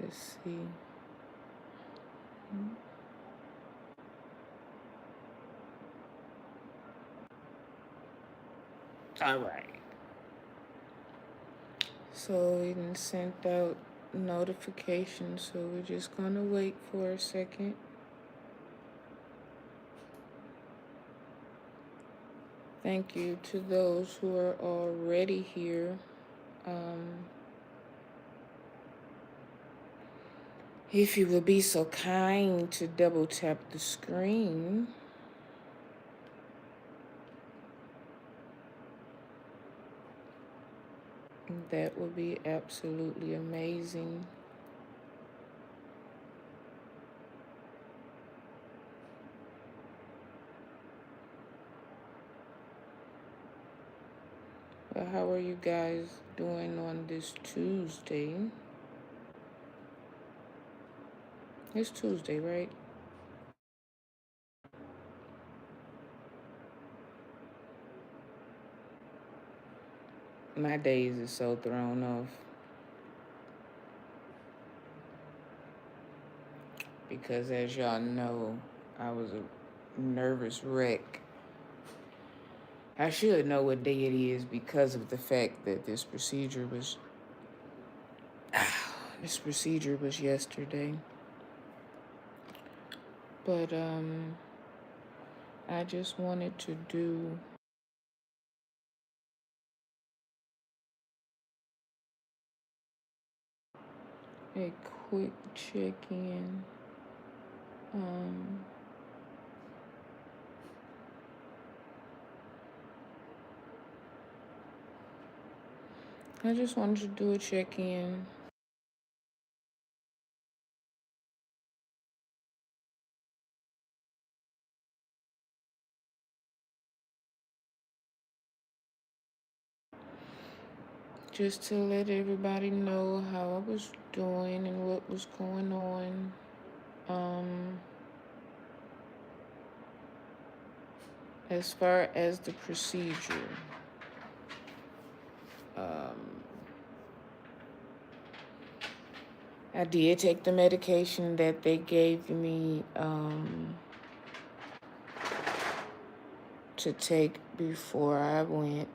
Let's see. All right. So we done sent out notifications, so we're just gonna wait for a second. Thank you to those who are already here. If you would be so kind to double tap the screen. That would be absolutely amazing. But how are you guys doing on this Tuesday? It's Tuesday, right? My days are so thrown off because, as y'all know, I was a nervous wreck. I should know what day it is because of the fact that this procedure was yesterday. But I just wanted to do a quick check-in. I just wanted to do a check-in. Just to let everybody know how I was doing and what was going on. As far as the procedure, I did take the medication that they gave me to take before I went.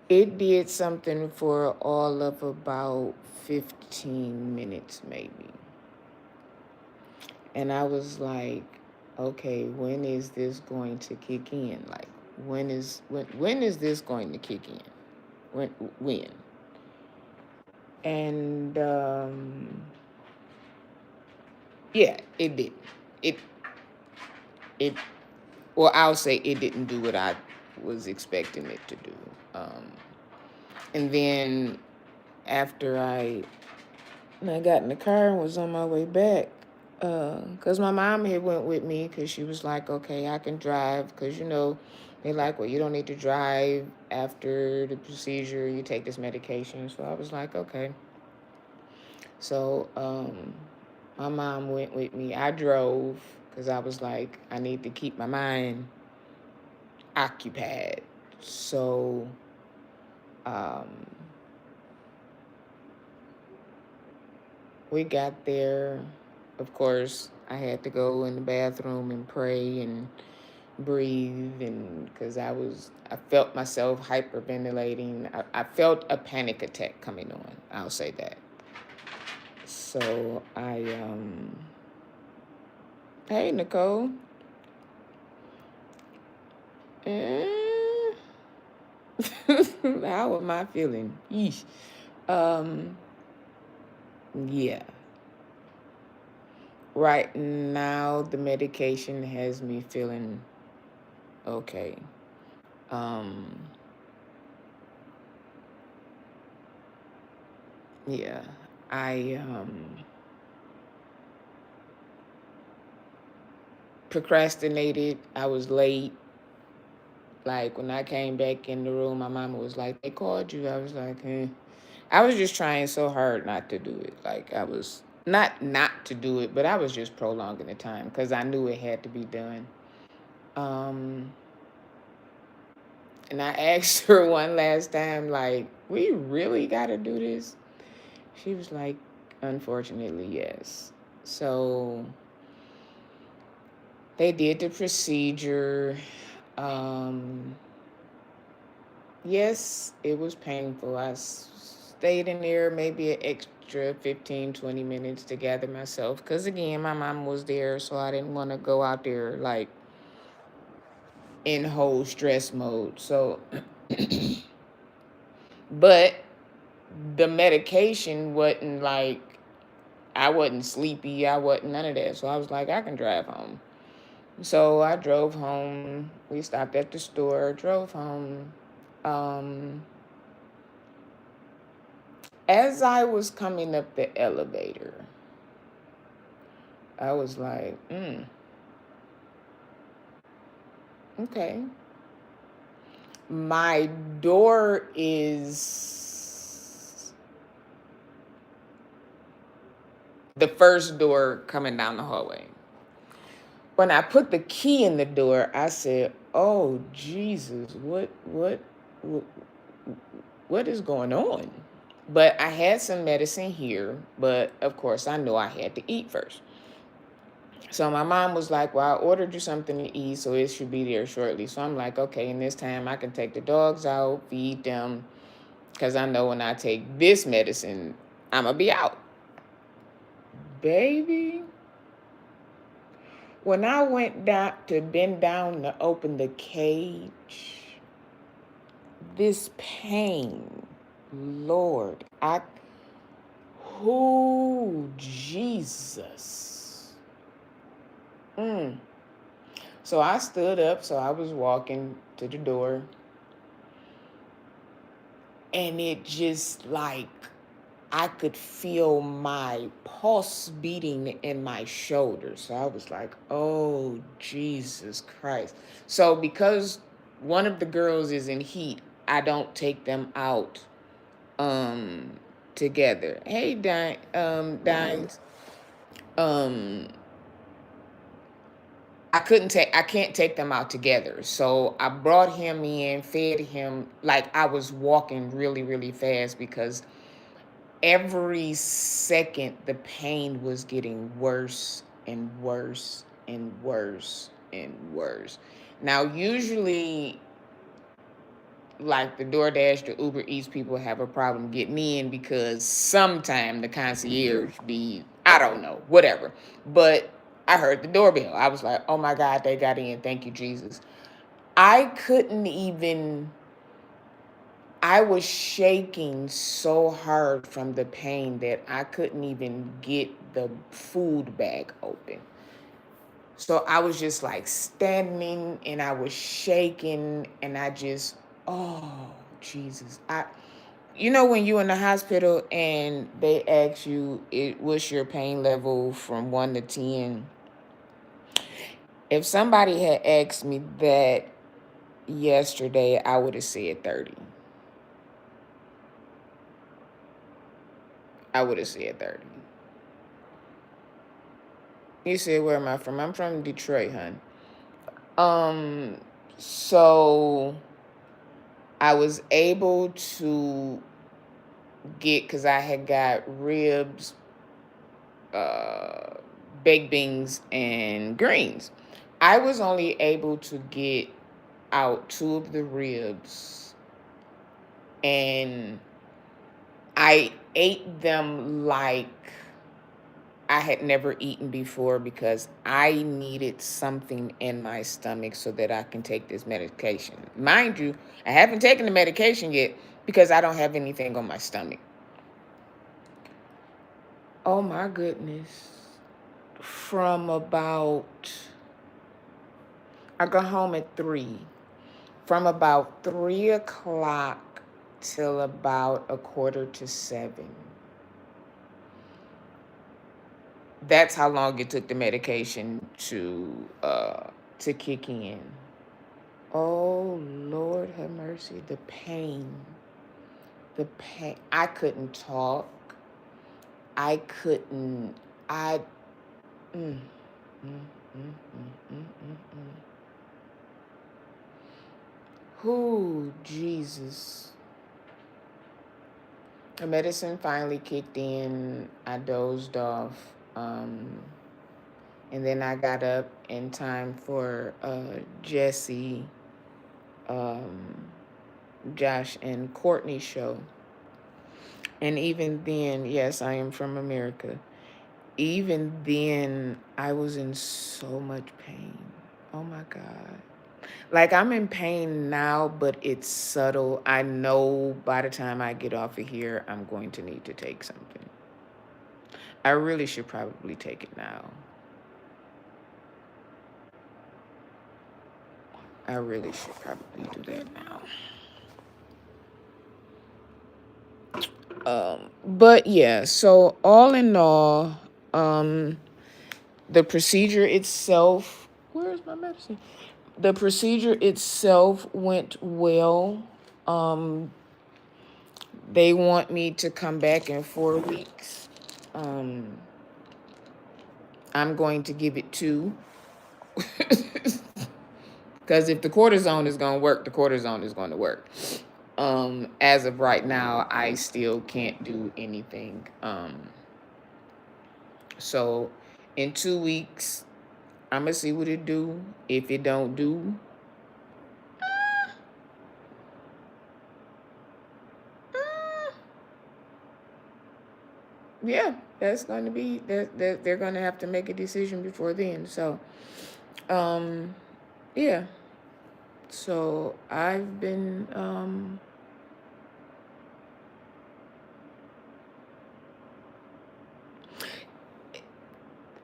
It did something for all of about 15 minutes, maybe. And I was like, okay, when is this going to kick in? Like, when is this going to kick in? When? And yeah, it did. It well, I'll say it didn't do what I was expecting it to do. And then after I got in the car and was on my way back, because my mom had went with me because she was like, okay, I can drive, because they like, well, you don't need to drive after the procedure, you take this medication. So I was like, okay. So my mom went with me. I drove because I was like, I need to keep my mind occupied. So um, we got there. Of course, I had to go in the bathroom and pray and breathe, and because I felt myself hyperventilating. I felt a panic attack coming on. I'll say that. So hey, Nicole. Eh, how am I feeling? Yeesh. Um, yeah. Right now, the medication has me feeling okay. Um, yeah. I procrastinated. I was late. Like when I came back in the room, my mama was like, "They called you." I was like, "Eh." I was just trying so hard not to do it. Like I was not to do it, but I was just prolonging the time because I knew it had to be done. Um, And I asked her one last time, like, we really got to do this? She was like, unfortunately, yes. So they did the procedure. Um, yes, it was painful. Stayed in there maybe an extra 15, 20 minutes to gather myself. Because again, my mom was there, so I didn't want to go out there like in whole stress mode. So, but the medication wasn't like, I wasn't sleepy. I wasn't none of that. So I was like, I can drive home. So I drove home. We stopped at the store, drove home. Um, as I was coming up the elevator, I was like, okay. My door is the first door coming down the hallway. When I put the key in the door, I said, "Oh Jesus, what, what is going on?" But I had some medicine here, but of course I know I had to eat first. So my mom was like, "Well, I ordered you something to eat, so it should be there shortly." So I'm like, "Okay, in this time I can take the dogs out, feed them, because I know when I take this medicine, I'm gonna be out." Baby, when I went down to bend down to open the cage, this pain, Lord, who Jesus. Mm. So I stood up, so I was walking to the door, and it just like I could feel my pulse beating in my shoulders. So I was like, oh, Jesus Christ. So because one of the girls is in heat, I don't take them out um together. Hey, Dines. Um I can't take them out together. So I brought him in, fed him like I was walking really, really fast because every second the pain was getting worse and worse and worse and worse. Now, usually, like the DoorDash, the Uber Eats people have a problem getting in because sometime the concierge be, I don't know, whatever. But I heard the doorbell. I was like, oh my God, they got in. Thank you, Jesus. I couldn't even I was shaking so hard from the pain that I couldn't even get the food bag open. So I was just like standing and I was shaking and I just, oh, Jesus. You know, when you're in the hospital and they ask you, what's your pain level from 1 to 10? If somebody had asked me that yesterday, I would have said 30. I would have said 30. You said, where am I from? I'm from Detroit, hun. Um, so I was able to get, because I had got ribs, uh, baked beans, and greens. I was only able to get out two of the ribs, and I ate them like I had never eaten before because I needed something in my stomach so that I can take this medication. Mind you, I haven't taken the medication yet because I don't have anything on my stomach. Oh my goodness. From about, I got home at 3. From about 3 o'clock till about a quarter to 7. That's how long it took the medication to kick in. Oh, Lord have mercy. The pain. The pain. I couldn't talk. I couldn't. I. Mm, mm, mm, mm, mm, mm, mm. Who, Jesus. The medicine finally kicked in. I dozed off. And then I got up in time for Jesse, um, Josh, and Courtney's show. And even then, yes, I am from America. Even then, I was in so much pain. Oh my God. Like, I'm in pain now, but it's subtle. I know by the time I get off of here, I'm going to need to take something. I really should probably take it now. I really should probably do that now. But yeah, so all in all, the procedure itself, where's my medicine? The procedure itself went well. Um, they want me to come back in 4 weeks. I'm going to give it 2. Because if the cortisone is going to work, the cortisone is going to work. As of right now, I still can't do anything. So in 2 weeks, I'm going to see what it do. If it don't do, yeah, that's going to be, that they're going to have to make a decision before then. So, yeah. So I've been, I'm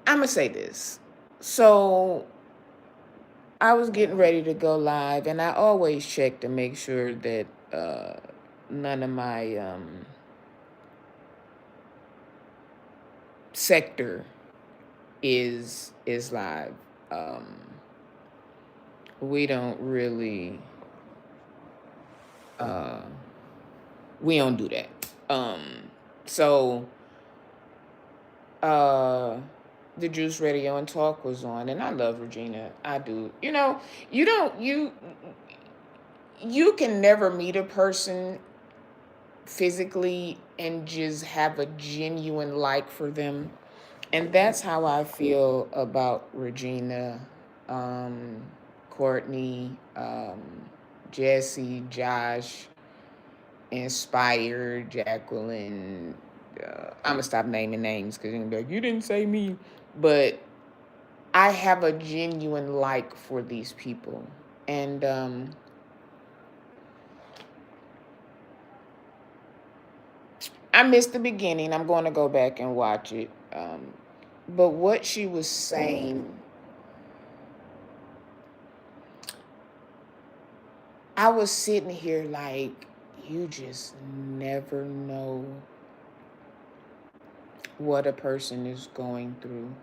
going to say this. So I was getting ready to go live, and I always check to make sure that none of my sector is live. We don't really we don't do that. So the Juice Radio and Talk was on, and I love Regina. I do. You don't you can never meet a person physically and just have a genuine like for them. And that's how I feel about Regina, Courtney, Jesse, Josh, Inspired, Jacqueline. I'm gonna stop naming names because you're gonna be like, you didn't say me. But I have a genuine like for these people. And I missed the beginning. I'm going to go back and watch it. But what she was saying, I was sitting here like, you just never know what a person is going through.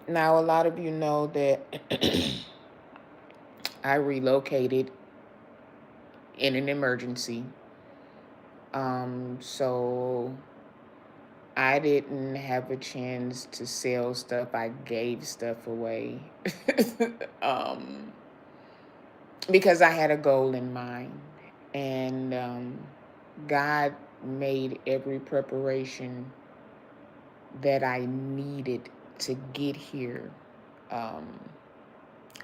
Now, a lot of you know that I relocated in an emergency. So I didn't have a chance to sell stuff. I gave stuff away. Because I had a goal in mind. And God made every preparation that I needed to get here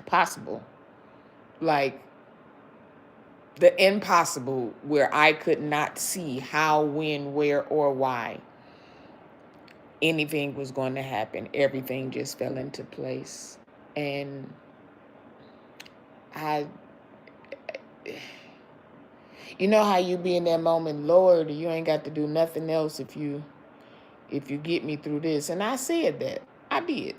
possible. Like the impossible, where I could not see how, when, where, or why anything was going to happen. Everything just fell into place. And I, you know how you be in that moment, Lord, you ain't got to do nothing else if you get me through this. And I said that. I did.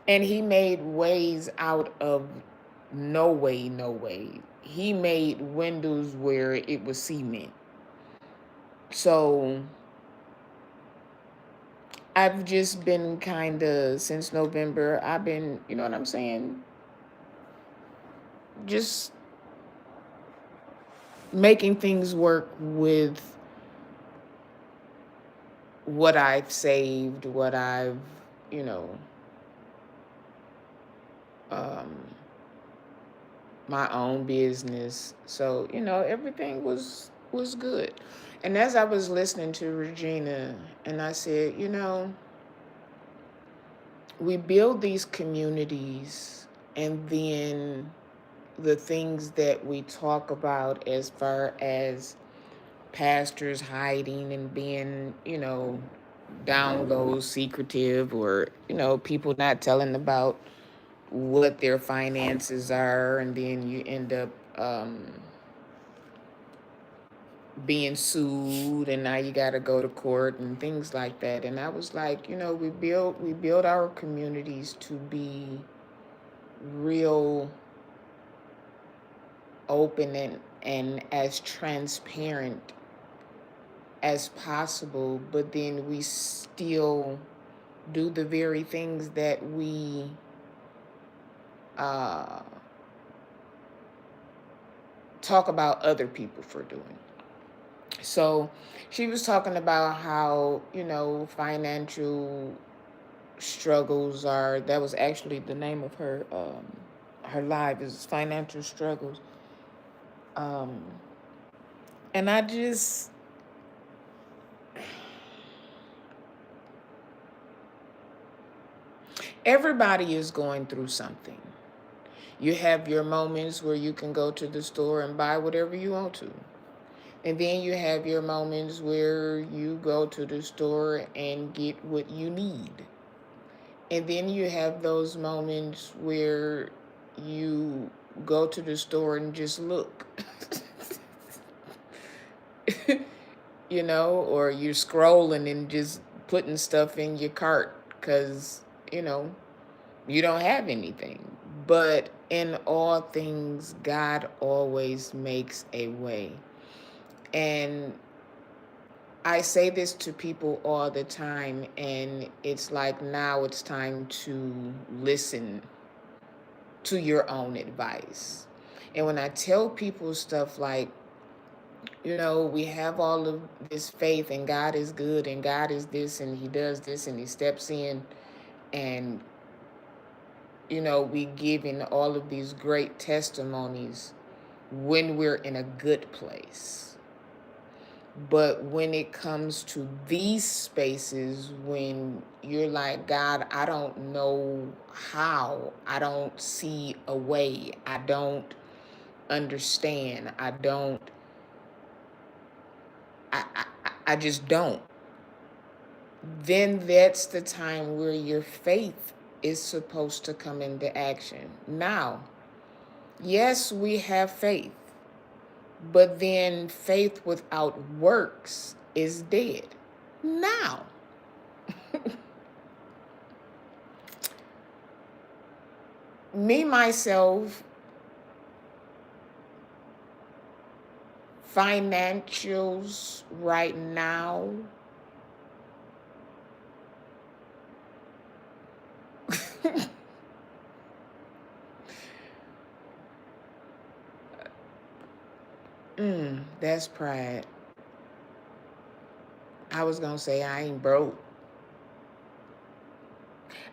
And he made ways out of no way, no way. He made windows where it was cement. So I've just been kind of, since November, I've been, you know what I'm saying? Just making things work with what I've saved, what I've, you know, um, my own business. So, everything was good. And as I was listening to Regina, and I said, we build these communities, and then the things that we talk about as far as pastors hiding and being, down low, secretive, or, people not telling about what their finances are, and then you end up being sued, and now you got to go to court and things like that. And I was like, we build our communities to be real open and as transparent as possible, but then we still do the very things that we uh, talk about other people for doing. So she was talking about how, financial struggles are, that was actually the name of her live, is Financial Struggles. Um, and I just, everybody is going through something. You have your moments where you can go to the store and buy whatever you want to. And then you have your moments where you go to the store and get what you need. And then you have those moments where you go to the store and just look. Or you're scrolling and just putting stuff in your cart because, you don't have anything. But in all things, God always makes a way. And I say this to people all the time, and it's like now it's time to listen to your own advice. And when I tell people stuff like, we have all of this faith, and God is good, and God is this, and He does this, and He steps in, and, we giving all of these great testimonies when we're in a good place. But when it comes to these spaces, when you're like, God, I don't know how, I don't see a way, I don't understand, I just don't, then that's the time where your faith is supposed to come into action. Now, yes, we have faith, but then faith without works is dead. Now, me, myself, financials right now, that's pride. I was gonna say I ain't broke.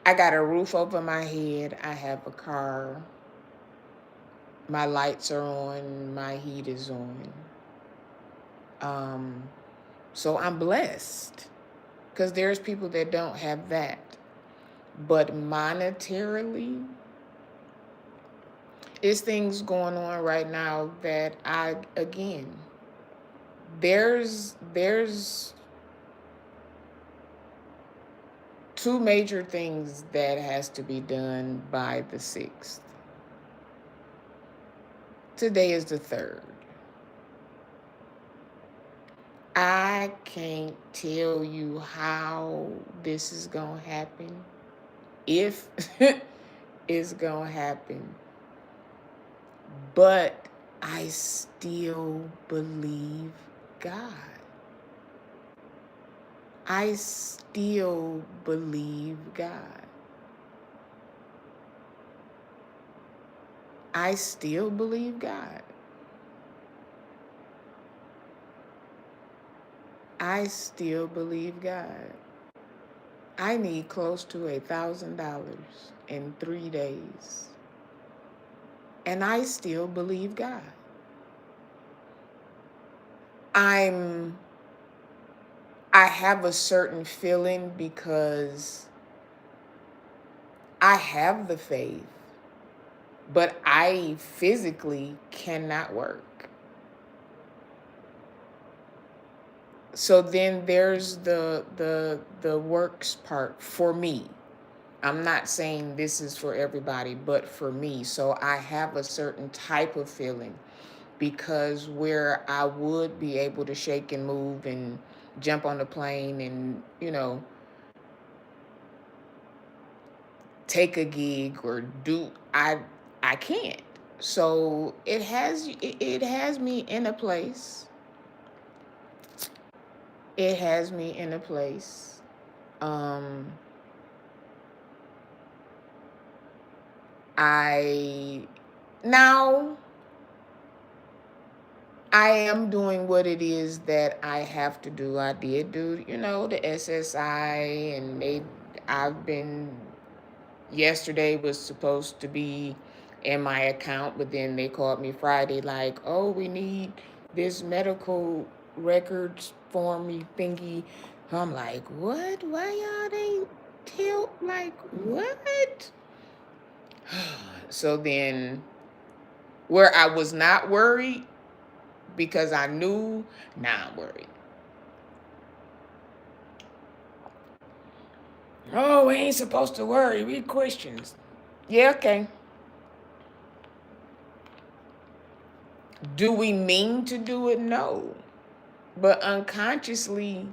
I got a roof over my head. I have a car. My lights are on. My heat is on. Um, so I'm blessed because there's people that don't have that. But monetarily, it's things going on right now that there's two major things that has to be done by the 6th. Today is the 3rd. I can't tell you how this is going to happen, if it's going to happen, but I still believe God. I still believe God. I still believe God. I still believe God. I need close to $1,000 in 3 days. and I still believe God. I have a certain feeling because I have the faith, but I physically cannot work. So then there's the works part for me. I'm not saying this is for everybody, but for me. So I have a certain type of feeling because where I would be able to shake and move and jump on the plane and, take a gig or do I can't. So it has me in a place. It has me in a place. Um I now I am doing what it is that I have to do. I did do, the SSI, and I've been, yesterday was supposed to be in my account, but then they called me Friday like, oh, we need this medical records form thingy. I'm like, what? Why y'all ain't tell, like, what? So then, where I was not worried, because I knew, now I'm worried. Oh, we ain't supposed to worry. We Christians. Yeah, okay. Do we mean to do it? No. But unconsciously,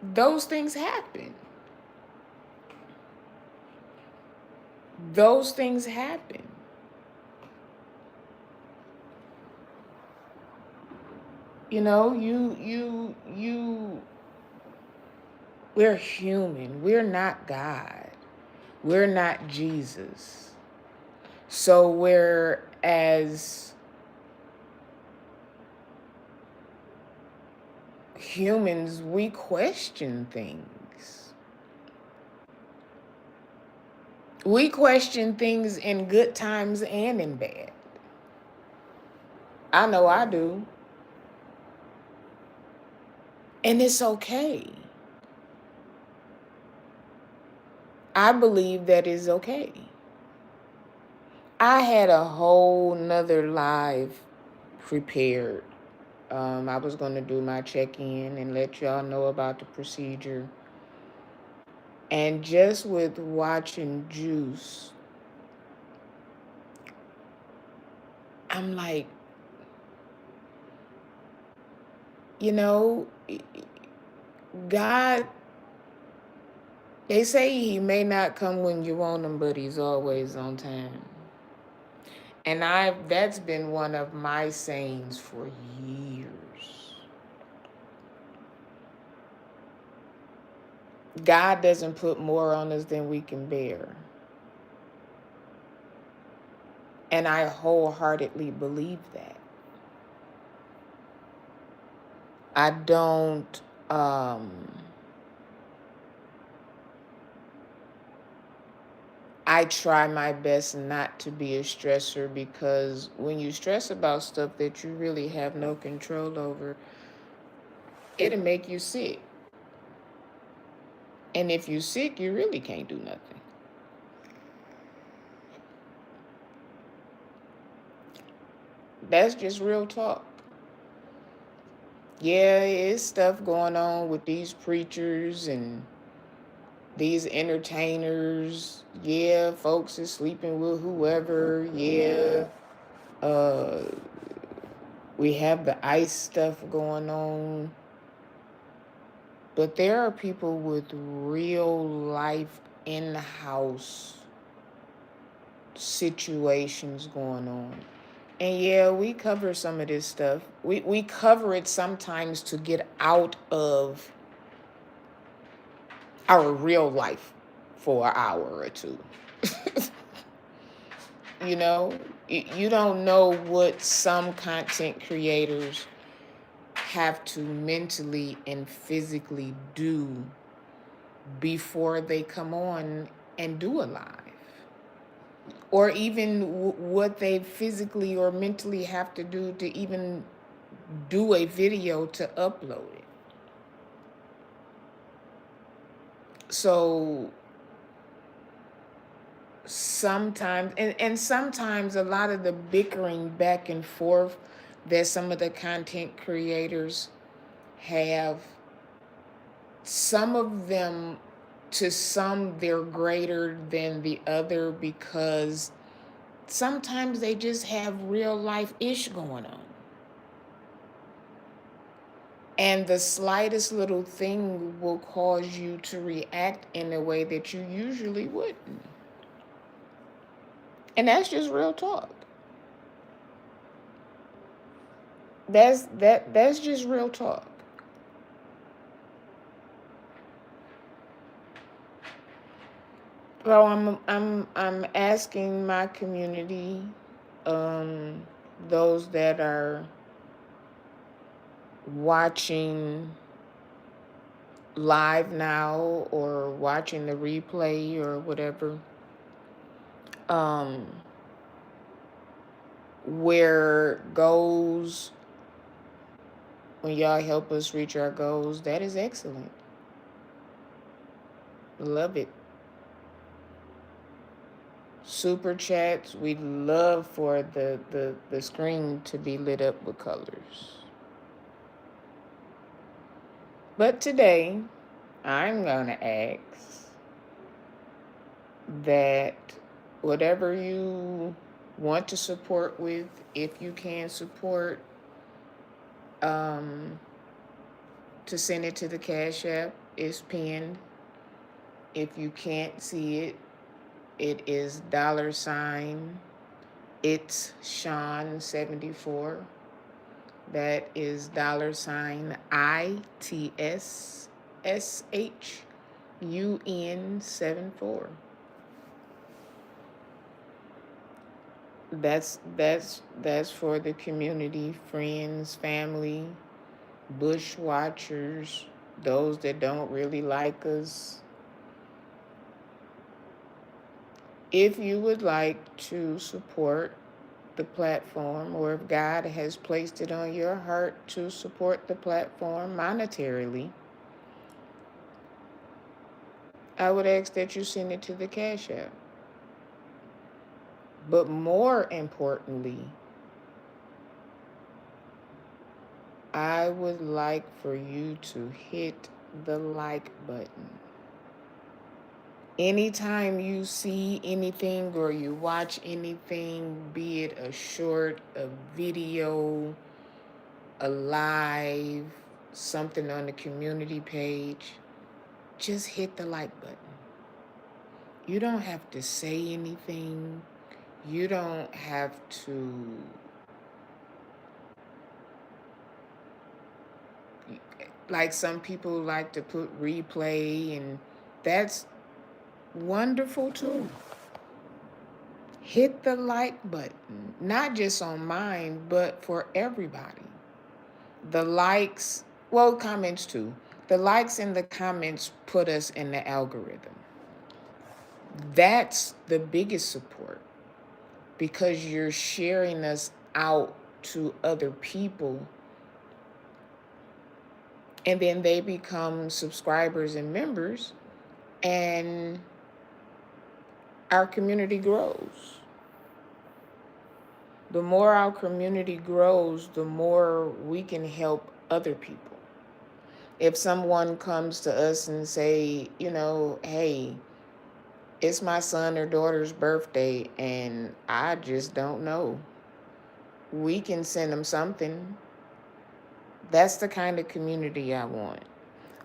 those things happen. Those things happen. We're human. We're not God. We're not Jesus. So whereas humans, we question things. We question things in good times and in bad. I know I do. And it's okay. I believe that is okay. I had a whole nother live prepared. I was going to do my check-in and let y'all know about the procedure. And just with watching Juice, I'm like, God, they say he may not come when you want him, but he's always on time. And that's been one of my sayings for years. God doesn't put more on us than we can bear. And I wholeheartedly believe that. I don't I try my best not to be a stressor, because when you stress about stuff that you really have no control over, it'll make you sick. And if you're sick, you really can't do nothing. That's just real talk. Yeah, it's stuff going on with these preachers and these entertainers. Yeah, folks is sleeping with whoever. Yeah. Uh we have the ICE stuff going on. But there are people with real life in-house situations going on. And yeah, we cover some of this stuff. We cover it sometimes to get out of our real life for an hour or two. You don't know what some content creators have to mentally and physically do before they come on and do a live. or even what they physically or mentally have to do to even do a video to upload it. So sometimes, and sometimes a lot of the bickering back and forth that some of the content creators have, some of them, to some, they're greater than the other because sometimes they just have real life ish going on. And the slightest little thing will cause you to react in a way that you usually wouldn't. And that's just real talk. That's just real talk. So I'm asking my community, um, those that are watching live now or watching the replay or whatever, um, where goals, when y'all help us reach our goals, that is excellent. Love it. Super chats, we'd love for the screen to be lit up with colors. But today, I'm going to ask that whatever you want to support with, if you can support, um, to send it to the Cash App is pinned. If you can't see it, it is $ it's Sean74. That is $ITSSHUN74. That's for the community, friends, family, bush watchers, those that don't really like us. If you would like to support the platform, or if God has placed it on your heart to support the platform monetarily, I would ask that you send it to the Cash App. But more importantly, I would like for you to hit the like button. Anytime you see anything or you watch anything, be it a short, a video, a live, something on the community page, just hit the like button. You don't have to say anything. You don't have to like some people like to put replay, and that's wonderful too. Hit the like button, not just on mine, but for everybody. The likes, well, comments too. The likes and the comments put us in the algorithm. That's the biggest support, because you're sharing us out to other people, and then they become subscribers and members, and our community grows. The more our community grows, the more we can help other people. If someone comes to us and say, hey, it's my son or daughter's birthday and I just don't know, we can send them something. That's the kind of community I want.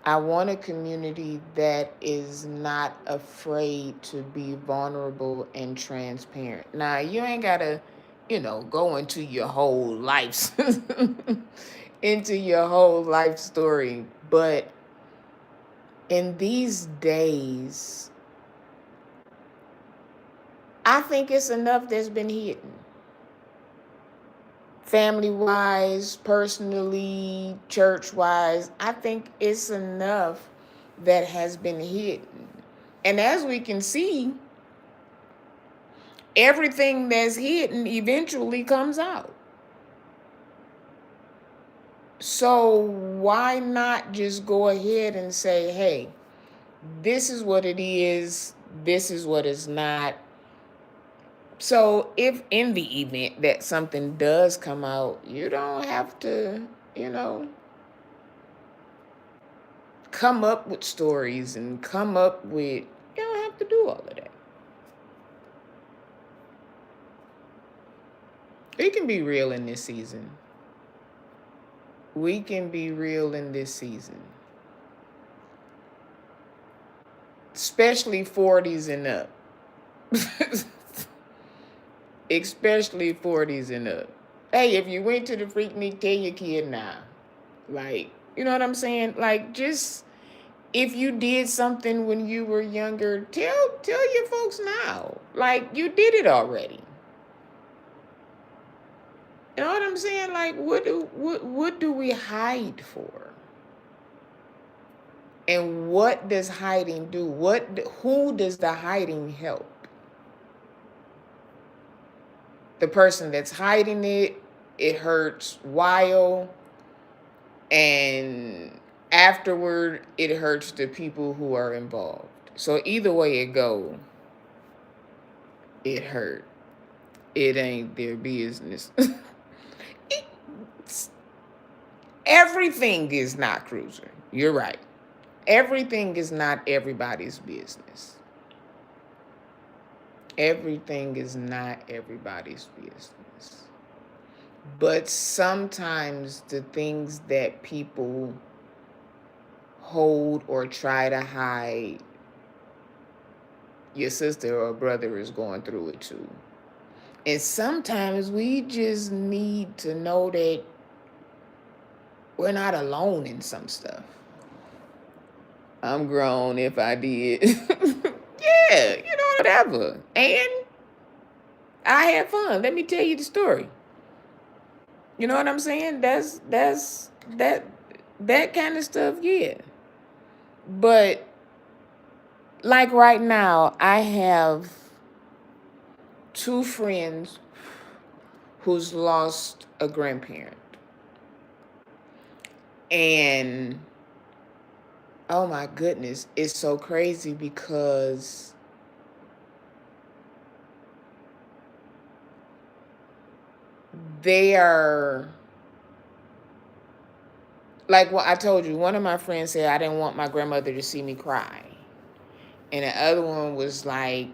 I want a community that is not afraid to be vulnerable and transparent. Now, you ain't got to, go into your whole life, into your whole life story. But in these days, I think it's enough that's been hidden. Family-wise, personally, church-wise, I think it's enough that has been hidden. And as we can see, everything that's hidden eventually comes out. So why not just go ahead and say, hey, this is what it is, this is what it's not. So if in the event that something does come out, you don't have to, you know, come up with stories and come up with, you don't have to do all of that. We can be real in this season. We can be real in this season. Especially 40s and up. Especially 40s and up. Hey, if you went to the Freaknik, tell your kid now. Like, you know what I'm saying? Like, just if you did something when you were younger, tell your folks now. Like, you did it already. You know what I'm saying? Like, what do we hide for? And what does hiding do? Who does the hiding help? The person that's hiding it hurts while, and afterward it hurts the people who are involved. So either way it go, it hurt. It ain't their business. Everything is not Cruiser. You're right. Everything is not everybody's business. Everything is not everybody's business. But sometimes the things that people hold or try to hide, your sister or brother is going through it too. And sometimes we just need to know that we're not alone in some stuff. I'm grown if I did. Yeah, whatever. And I had fun. Let me tell you the story. You know what I'm saying? That's that kind of stuff, yeah. But like right now, I have two friends who's lost a grandparent. And oh my goodness, it's so crazy because they are like what I told you. One of my friends said I didn't want my grandmother to see me cry. And the other one was like,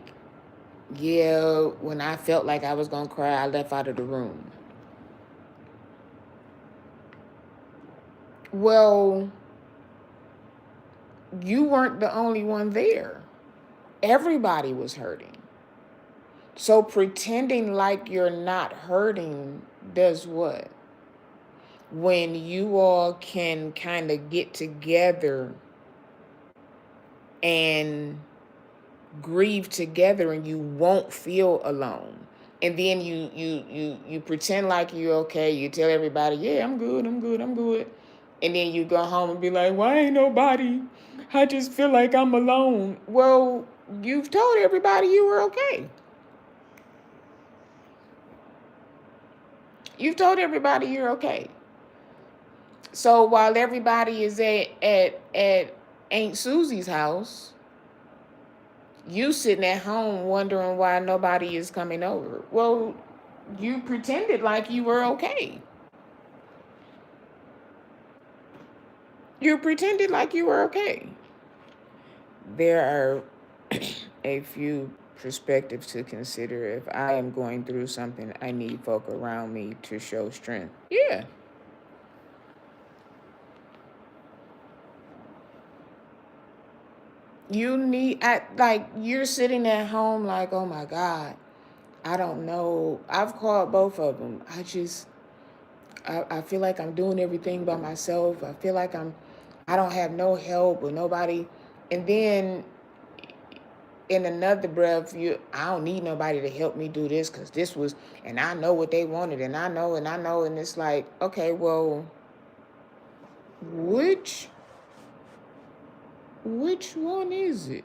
yeah, when I felt like I was going to cry, I left out of the room. Well, you weren't the only one there. Everybody was hurting. So pretending like you're not hurting does what? When you all can kind of get together and grieve together and you won't feel alone. And then you pretend like you're okay. You tell everybody, yeah, I'm good. And then you go home and be like, why ain't nobody? I just feel like I'm alone. Well, you've told everybody you were okay. You've told everybody you're okay. So while everybody is at Aunt Susie's house, you sitting at home wondering why nobody is coming over. Well, you pretended like you were okay. You pretended like you were okay. There are a few perspectives to consider. If I am going through something, I need folk around me to show strength. Yeah. You're sitting at home like, oh my God, I don't know. I've called both of them. I feel like I'm doing everything by myself. I feel like I don't have no help or nobody. And then in another breath, I don't need nobody to help me do this because this was, and I know what they wanted, and I know, and it's like, okay, well, which one is it?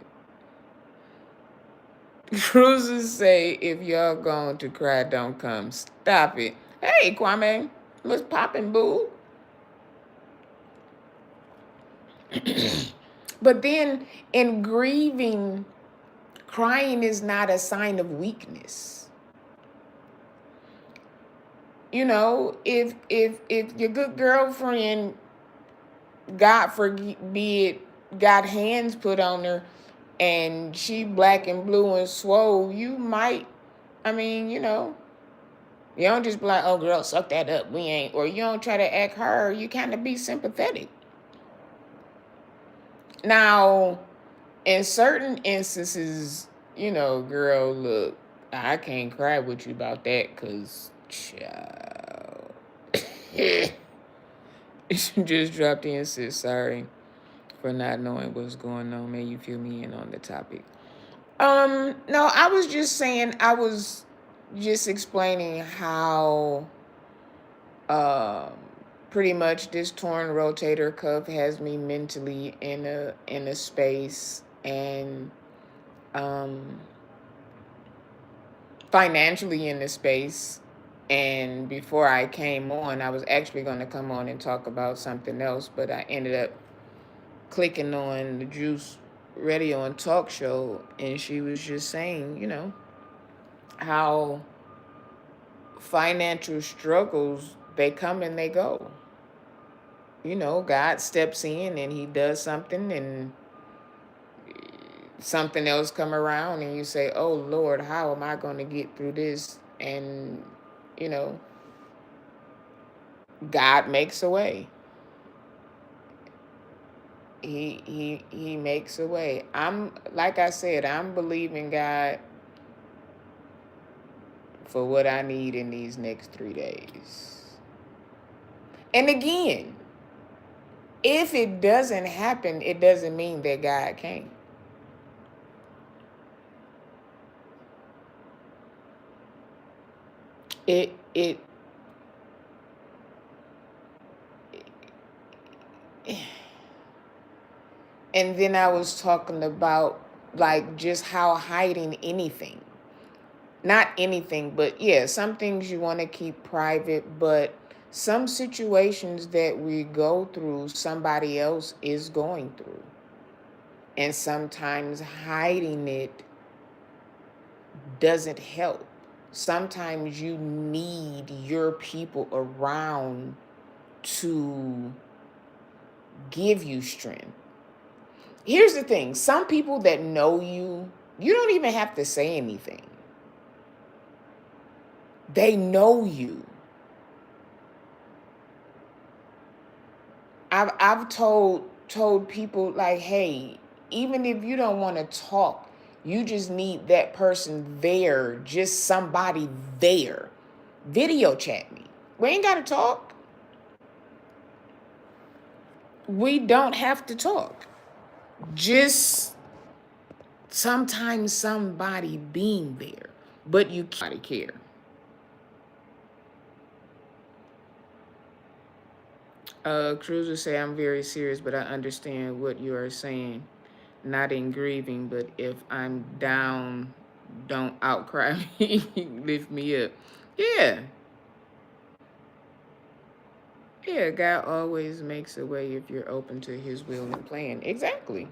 Cruisers say if y'all going to cry, don't come. Stop it. Hey, Kwame, what's poppin', boo? But then in grieving, crying is not a sign of weakness. You know, if your good girlfriend, God forbid, got hands put on her and she black and blue and swole, you might, I mean, you don't just be like, oh girl, suck that up. We ain't, or you don't try to act her, you kind of be sympathetic. Now, in certain instances, girl, look, I can't cry with you about that because, child. Just dropped in and said sorry for not knowing what's going on. May you fill me in on the topic. No, I was just saying, I was just explaining how um pretty much this torn rotator cuff has me mentally in a space, and um financially in a space. And before I came on, I was actually going to come on and talk about something else, but I ended up clicking on the Juice radio and talk show, and she was just saying, how financial struggles, they come and they go. God steps in and he does something, and something else come around, and you say, oh Lord, how am I going to get through this? And you know God makes a way. He makes a way. I'm, like I said, I'm believing God for what I need in these next 3 days. And again, if it doesn't happen, it doesn't mean that God can't. It and then I was talking about, like, just how hiding anything. Not anything, but yeah, some things you want to keep private, but some situations that we go through, somebody else is going through. And sometimes hiding it doesn't help. Sometimes you need your people around to give you strength. Here's the thing, some people that know you, you don't even have to say anything. They know you. I've told people, like, hey, even if you don't want to talk, you just need that person there, just somebody there. Video chat me. We ain't got to talk. We don't have to talk. Just sometimes somebody being there, but you can't care. Cruiser say, I'm very serious, but I understand what you are saying. Not in grieving, but if I'm down, don't outcry me, lift me up. Yeah. Yeah, God always makes a way if you're open to his will and plan. Exactly.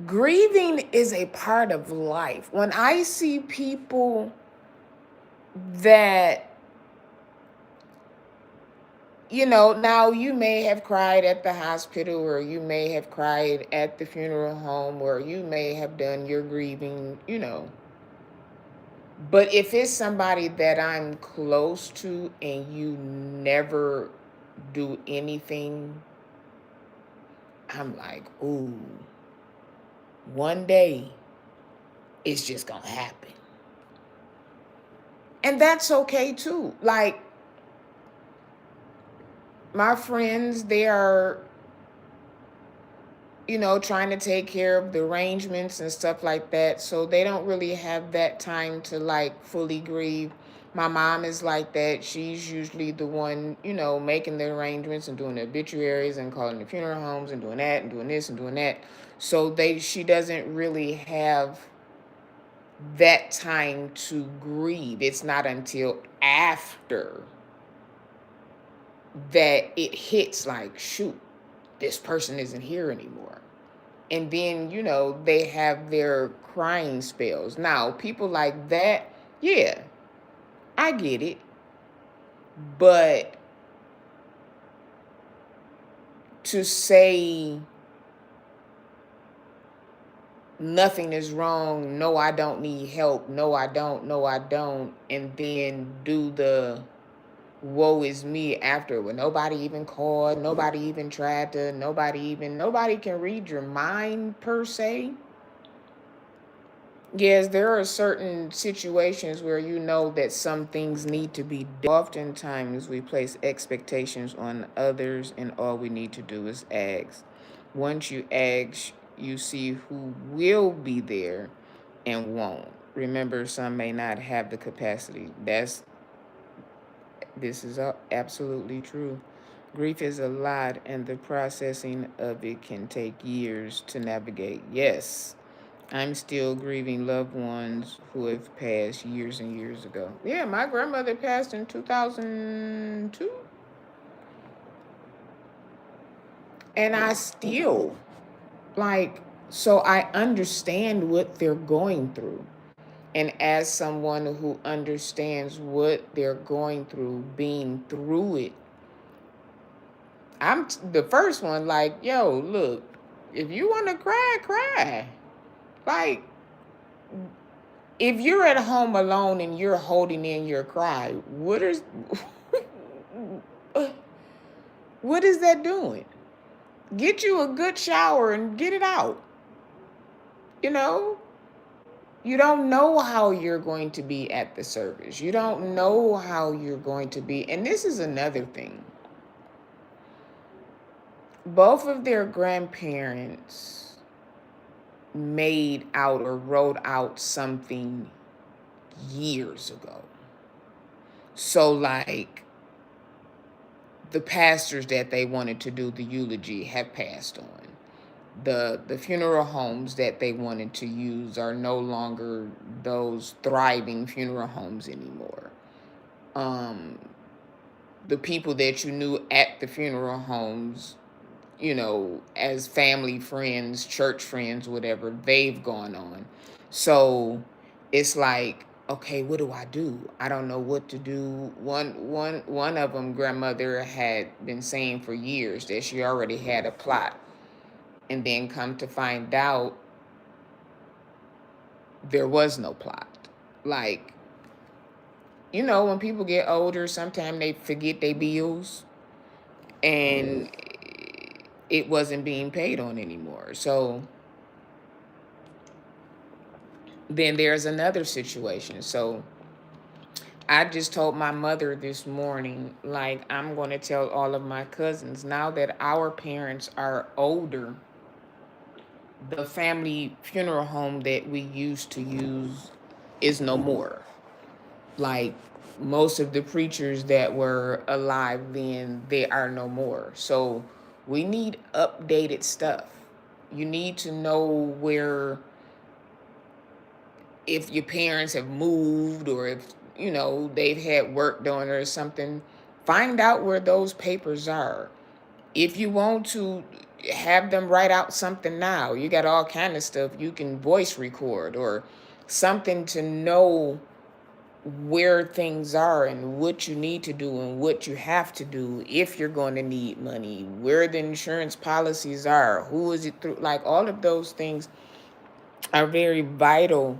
Grieving is a part of life. When I see people that, now you may have cried at the hospital, or you may have cried at the funeral home, or you may have done your grieving. But if it's somebody that I'm close to and you never do anything, I'm like, ooh, one day it's just gonna happen. And that's okay too. Like, my friends, they are, trying to take care of the arrangements and stuff like that. So they don't really have that time to, like, fully grieve. My mom is like that. She's usually the one, making the arrangements and doing the obituaries and calling the funeral homes and doing that and doing this and doing that. So she doesn't really have that time to grieve. It's not until after that it hits like, shoot, this person isn't here anymore. And then, they have their crying spells. Now, people like that, yeah, I get it. But to say nothing is wrong, no, I don't need help, no, I don't, no, I don't, and then do the woe is me after, when nobody even called, nobody even tried to, nobody can read your mind per se. Yes, there are certain situations where you know that some things need to be done. Oftentimes, we place expectations on others, and all we need to do is ask. Once you ask, you see who will be there and won't. Remember, some may not have the capacity. This is absolutely true. Grief is a lot, and the processing of it can take years to navigate. Yes, I'm still grieving loved ones who have passed years and years ago. Yeah, my grandmother passed in 2002, and I still, so I understand what they're going through. And as someone who understands what they're going through, being through it, I'm the first one, like, yo, look, if you want to cry, cry. Like, if you're at home alone and you're holding in your cry, what is that doing? Get you a good shower and get it out. You know, you don't know how you're going to be at the service. You don't know how you're going to be. And this is another thing. Both of their grandparents made out or wrote out something years ago. So, like, the pastors that they wanted to do the eulogy have passed on. The funeral homes that they wanted to use are no longer those thriving funeral homes anymore. Um, the people that you knew at the funeral homes, as family friends, church friends, whatever, they've gone on. So it's like, okay, what do I do? I don't know what to do. One of them, grandmother, had been saying for years that she already had a plot, and then come to find out there was no plot. Like, when people get older, sometimes they forget their bills, and it wasn't being paid on anymore. So then there's another situation. So I just told my mother this morning, like, I'm going to tell all of my cousins, now that our parents are older, the family funeral home that we used to use is no more. Like, most of the preachers that were alive then, they are no more. So we need updated stuff. You need to know where, if your parents have moved, or if they've had work done or something, find out where those papers are. If you want to have them write out something, now you got all kind of stuff you can voice record or something to know where things are and what you need to do and what you have to do if you're going to need money, where the insurance policies are, who is it through. Like, all of those things are very vital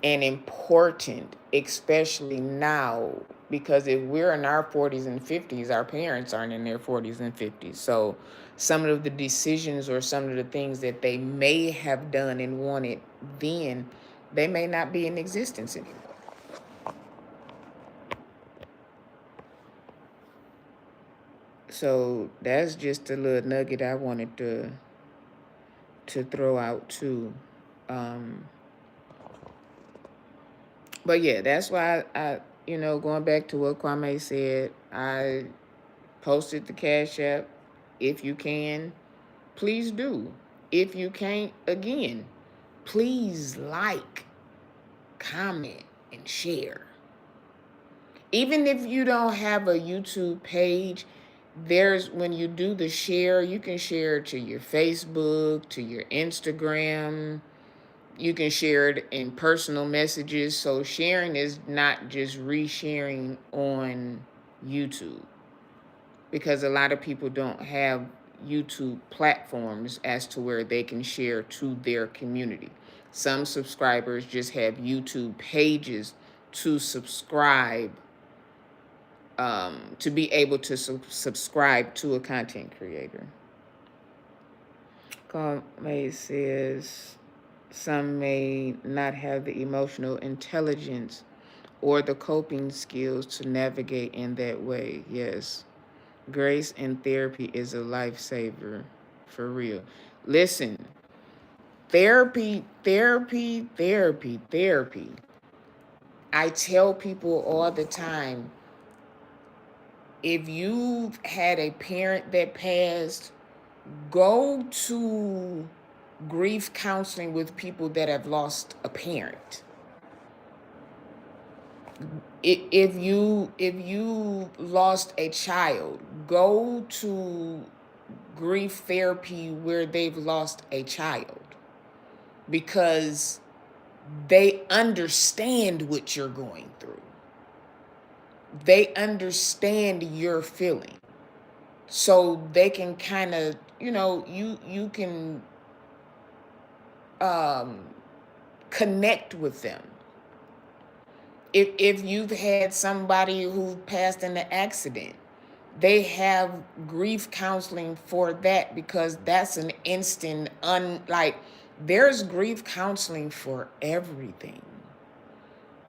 and important, especially now, because if we're in our 40s and 50s, our parents aren't in their 40s and 50s. So some of the decisions or some of the things that they may have done and wanted then, they may not be in existence anymore. So that's just a little nugget I wanted to throw out too. Um, but yeah, that's why going back to what Kwame said, I posted the Cash App. If you can, please do. If you can't, again, please like, comment, and share. Even if you don't have a YouTube page, when you do the share, you can share it to your Facebook, to your Instagram. You can share it in personal messages. So sharing is not just resharing on YouTube, because a lot of people don't have YouTube platforms as to where they can share to their community. Some subscribers just have YouTube pages to subscribe, to be able to subscribe to a content creator. May says some may not have the emotional intelligence or the coping skills to navigate in that way. Yes. Grace and therapy is a lifesaver, for real. Listen, therapy. I tell people all the time, if you've had a parent that passed, go to grief counseling with people that have lost a parent. If you lost a child, go to grief therapy where they've lost a child, because they understand what you're going through. They understand your feeling. So they can kind of, you can connect with them. If you've had somebody who passed in an accident, they have grief counseling for that, because that's an instant, there's grief counseling for everything.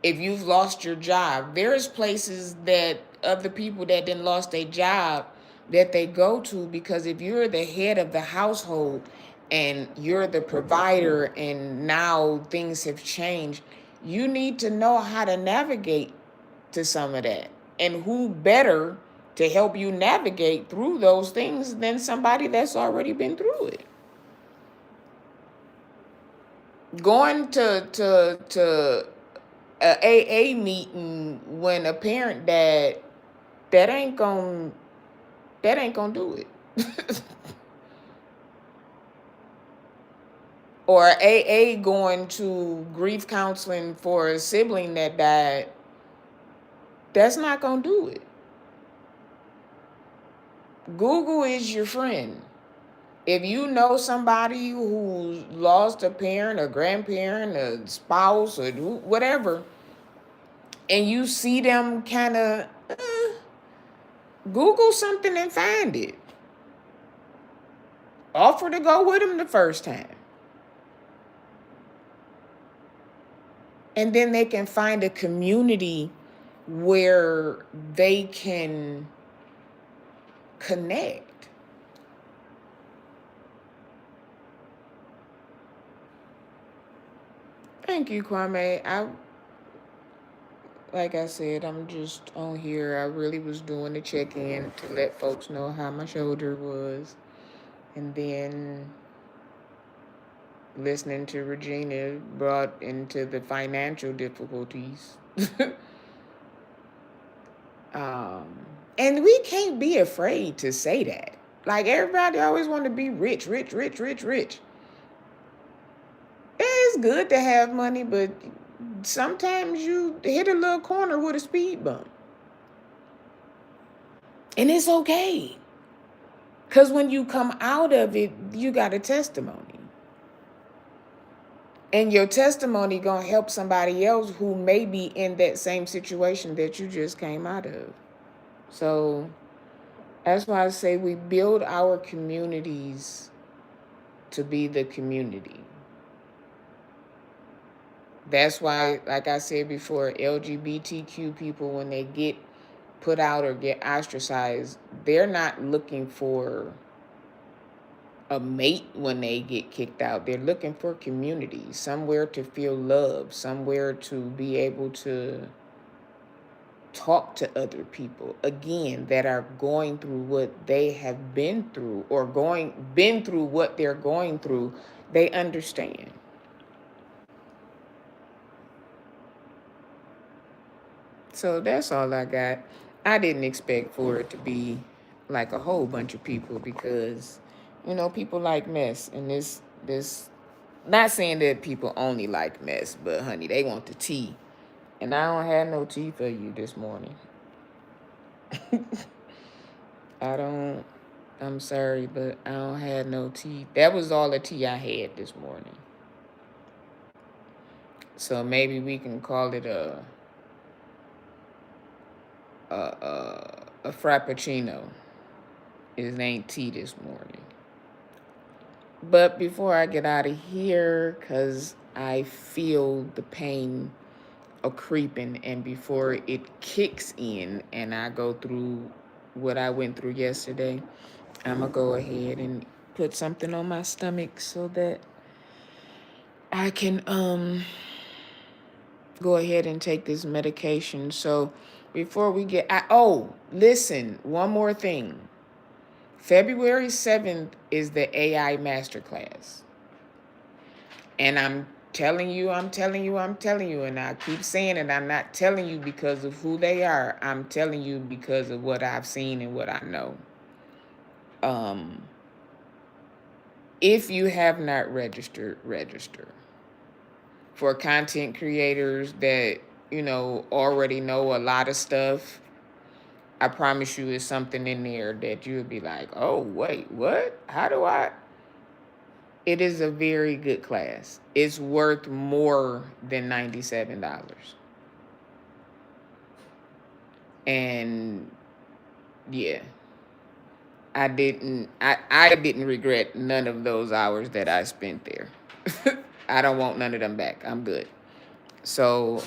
If you've lost your job, there's places that other people that didn't lost their job that they go to, because if you're the head of the household and you're the provider and now things have changed, you need to know how to navigate to some of that. And who better to help you navigate through those things than somebody that's already been through it? Going to a AA meeting when a parent died, that ain't gonna do it. Or AA going to grief counseling for a sibling that died, that's not gonna do it. Google is your friend. If you know somebody who lost a parent, a grandparent, a spouse, or whatever, and you see them kind of, Google something and find it. Offer to go with them the first time. And then they can find a community where they can connect. Thank you, Kwame. Like I said, I'm just on here. I really was doing the check-in to let folks know how my shoulder was. And then listening to Regina brought into the financial difficulties. And we can't be afraid to say that. Like, everybody always want to be rich. It's good to have money, but sometimes you hit a little corner with a speed bump. And it's okay. Because when you come out of it, you got a testimony. And your testimony going to help somebody else who may be in that same situation that you just came out of. So that's why I say we build our communities to be the community. That's why, like I said before, LGBTQ people, when they get put out or get ostracized, they're not looking for a mate when they get kicked out. They're looking for community, somewhere to feel love, somewhere to be able to talk to other people again that are going through what they have been through, or been through what they're going through, they understand. So that's all I got. I didn't expect for it to be like a whole bunch of people, because people like mess, and this not saying that people only like mess, but honey, they want the tea. And I don't have no tea for you this morning. I don't I'm sorry, but I don't have no tea. That was all the tea I had this morning. So maybe we can call it a frappuccino. It ain't tea this morning. But before I get out of here, because I feel the pain of creeping, and before it kicks in and I go through what I went through yesterday, I'm going to go ahead and put something on my stomach so that I can go ahead and take this medication. So before we get, listen, one more thing. February 7th is the AI Masterclass. And I'm telling you, and I keep saying it, I'm not telling you because of who they are. I'm telling you because of what I've seen and what I know. If you have not registered, register. For content creators that, already know a lot of stuff, I promise you it's something in there that you'll be like, oh, wait, what? How do I? It is a very good class. It's worth more than $97. And yeah, I didn't regret none of those hours that I spent there. I don't want none of them back. I'm good. So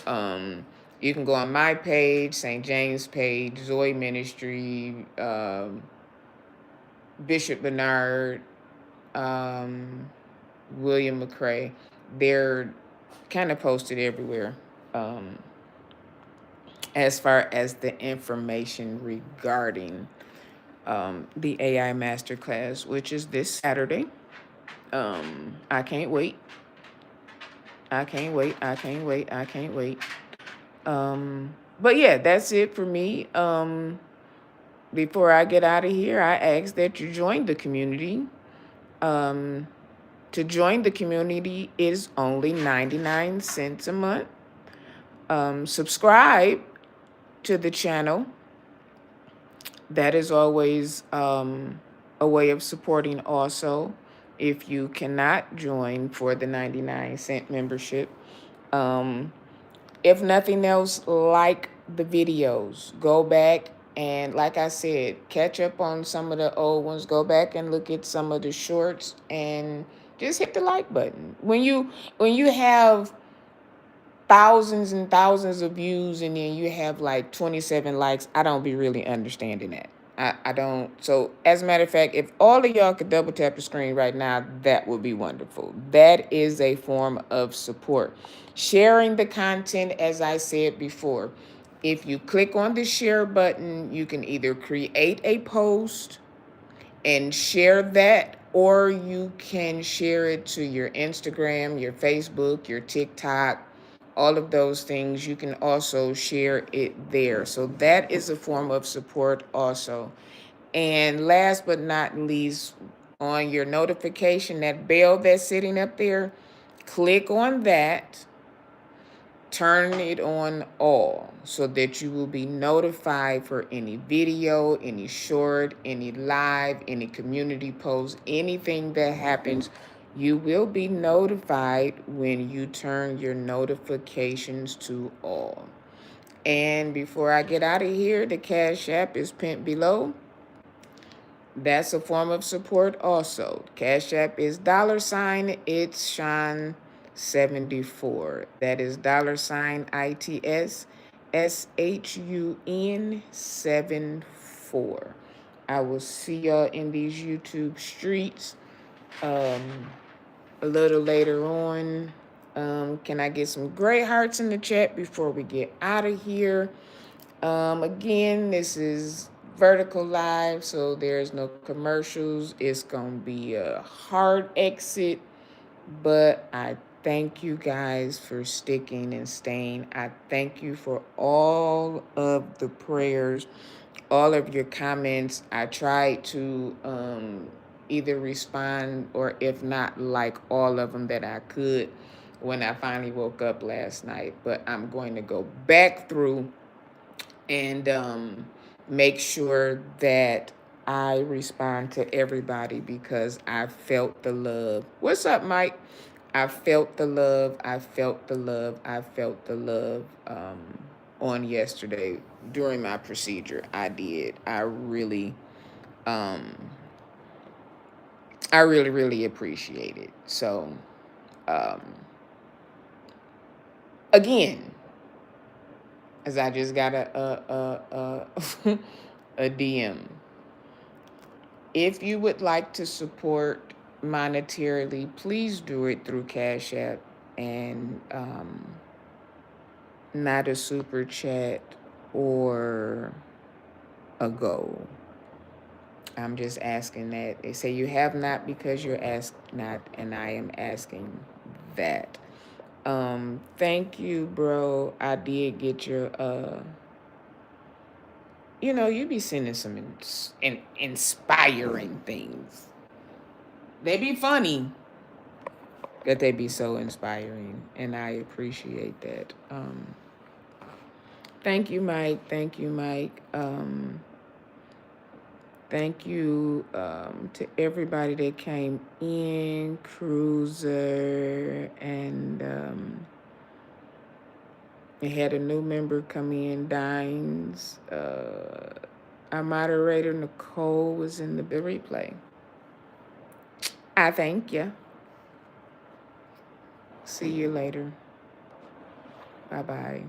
you can go on my page, St. James page, Zoe Ministry, Bishop Bernard, William McCrae. They're kind of posted everywhere as far as the information regarding the AI Masterclass, which is this Saturday. I can't wait. I can't wait. I can't wait. I can't wait. But yeah, that's it for me. Before I get out of here, I ask that you join the community. To join the community is only 99 cents a month. Subscribe to the channel. That is always a way of supporting also. If you cannot join for the 99-cent membership, if nothing else, like the videos. Go back and, like I said, catch up on some of the old ones. Go back and look at some of the shorts and just hit the like button. When you have thousands and thousands of views and then you have like 27 likes, I don't be really understanding that. I don't. So as a matter of fact, if all of y'all could double tap the screen right now, that would be wonderful. That is a form of support. Sharing the content, as I said before, if you click on the share button, you can either create a post and share that, or you can share it to your Instagram, your Facebook, your TikTok, all of those things. You can also share it there. So that is a form of support also. And last but not least, on your notification, that bell that's sitting up there, click on that. Turn it on all so that you will be notified for any video, any short, any live, any community post, anything that happens. You will be notified when you turn your notifications to all. And before I get out of here, the Cash App is pinned below. That's a form of support also. Cash App is $ it's Sean 74. That is $ITS SHUN 74. I will see y'all in these YouTube streets a little later on. Can I get some great hearts in the chat before we get out of here? Again, this is vertical live, so there's no commercials. It's gonna be a hard exit, but I thank you guys for sticking and staying. I thank you for all of the prayers, all of your comments. I tried to either respond or, if not, like all of them that I could when I finally woke up last night. But I'm going to go back through and make sure that I respond to everybody because I felt the love. What's up, Mike? I felt the love. I felt the love. I felt the love on yesterday during my procedure. I did. Um, I really, really appreciate it. So, um, again, as I just got a DM. If you would like to support monetarily, please do it through Cash App and not a super chat or a go. I'm just asking that. They say you have not because you're asked not, and I am asking that. Thank you, bro. I did get your you be sending some inspiring things. They be funny, that they be so inspiring, and I appreciate that. Thank you, Mike. Thank you, Mike. Thank you to everybody that came in, Cruiser, and we had a new member come in, Dines. Our moderator, Nicole, was in the replay. I thank you. See you later. Bye-bye.